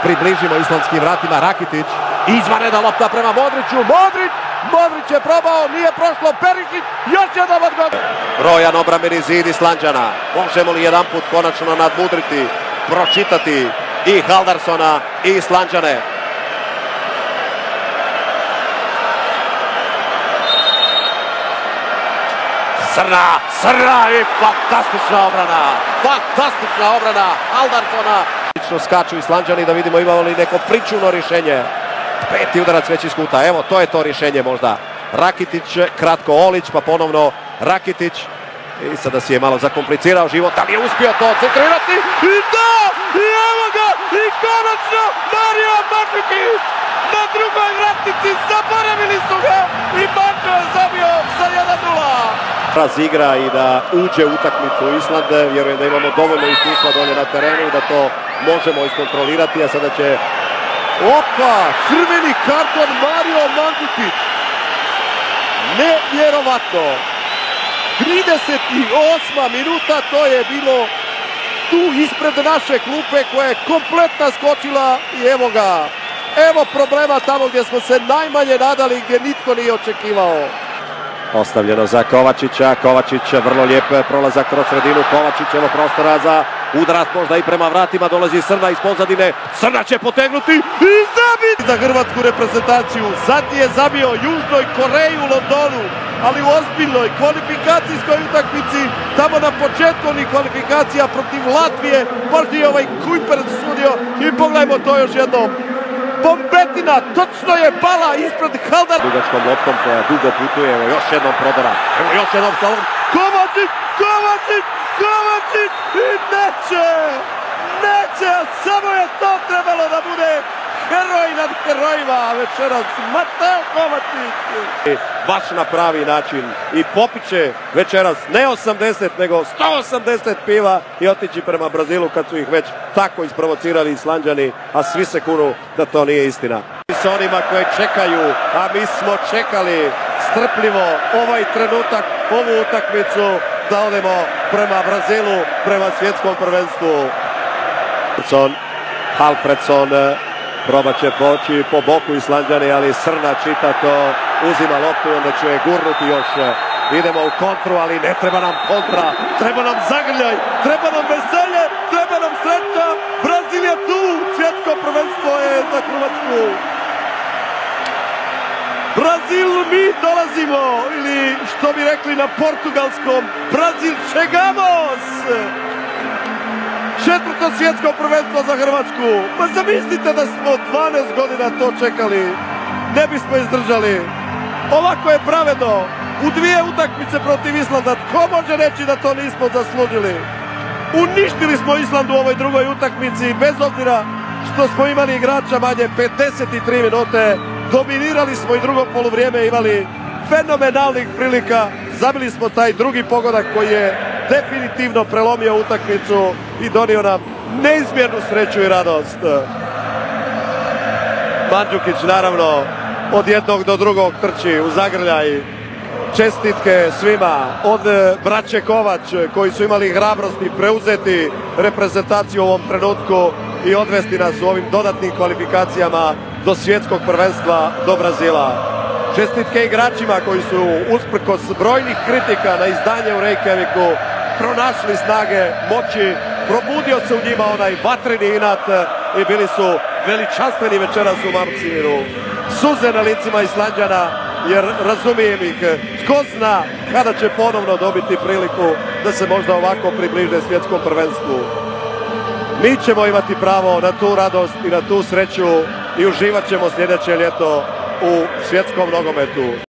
približimo islandskim vratima. Rakitić, izvanredna lopta prema Modriću, Modrić je probao, nije prošlo, Perišić, još jedan odgod. Brojan obrambeni zid Islanđana. Možemo li jedan put konačno nadmudriti, pročitati i Haldarsona i Islanđane? Srna i fantastična obrana Haldarsona. Skaču Islanđani, da vidimo imamo li neko pričuvno rješenje. Peti udarac već iz kuta, evo to je to rješenje možda. Rakitić, kratko Olić, pa ponovno Rakitić. I sada si je malo zakomplicirao život, ali je uspio to centrirati. I da! I evo ga! I konačno Mario Mandžukić! Na drugoj vratnici zaboravili su ga! I Mandžo je zabio za 1:0. Razigra i da uđe u utakmicu Island. Vjerujem da imamo dovoljno iskustva dolje na terenu i da to možemo iskontrolirati, a sada će... Opa! Crveni karton Mario Mandžukić! Nevjerovatno! 38. minuta, to je bilo tu ispred naše klupe koja je kompletno skočila i evo ga. Evo problema tamo gdje smo se najmanje nadali, gdje nitko nije očekivao. Ostavljeno za Kovačića, Kovačić vrlo lijep prolazak kroz sredinu, Kovačić evo prostora za udarac možda i prema vratima, dolazi Srna iz pozadine, Srna će potegnuti i zabiti za hrvatsku reprezentaciju. Zadnji je zabio Južnoj Koreji u Londonu, ali u ozbiljnoj kvalifikacijskoj utakmici, tamo na početku onih kvalifikacija protiv Latvije, možda i ovaj Kujper sudio i pogledajmo to još jednom. Bombetina, točno je pala ispred Haldara. Dugačkom loptom koja dugo putuje, evo još jednom prodora, evo još jednom salom. Kovačić i neće, samo je to trebalo da bude heroj nad herojima večeras, Mateo Kovačić. Baš na pravi način i popit će večeras ne 80 nego 180 piva i otići prema Brazilu kad su ih već tako isprovocirali Islanđani, a svi se kunu da to nije istina. S onima koje čekaju, a mi smo čekali strpljivo ovaj trenutak, ovu utakmicu da odemo prema Brazilu, prema svjetskom prvenstvu. Halfredsson probat će poći po boku Islanđani, ali Srna čita to, uzima loptu, onda će je gurnuti još. Idemo u kontru, ali ne treba nam kontra, treba nam zagrljaj, treba nam veselje, treba nam sreća. Brazil je tu, svjetsko prvenstvo je za Hrvatsku. Brazil, mi dolazimo, ili što bi rekli na portugalskom, Brazil chegamos! Četvrto svjetsko prvenstvo za Hrvatsku. Pa zamislite da smo 12 godina to čekali. Ne bismo izdržali. Ovako je pravedno. U dvije utakmice protiv Islanda. Tko može reći da to nismo zaslužili? Uništili smo Island u ovoj drugoj utakmici. Bez obzira što smo imali igrača manje 53 minute. Dominirali smo i drugo poluvrijeme. Imali fenomenalnih prilika. Zabili smo taj drugi pogodak koji je definitivno prelomio utakmicu i donio nam neizmjernu sreću i radost. Mandžukić naravno od jednog do drugog trči u zagrljaj. Čestitke svima od braće Kovač koji su imali hrabrosti preuzeti reprezentaciju u ovom trenutku i odvesti nas u ovim dodatnim kvalifikacijama do svjetskog prvenstva do Brazila. Čestitke igračima koji su usprkos brojnih kritika na izdanje u Reykjaviku pronašli snage, moći, probudio se u njima onaj vatreni inat i bili su veličanstveni večeras u Maksimiru. Suze na licima Islanđana, jer razumijem ih, tko zna kada će ponovno dobiti priliku da se možda ovako približe svjetskom prvenstvu. Mi ćemo imati pravo na tu radost i na tu sreću i uživat ćemo sljedeće ljeto u svjetskom nogometu.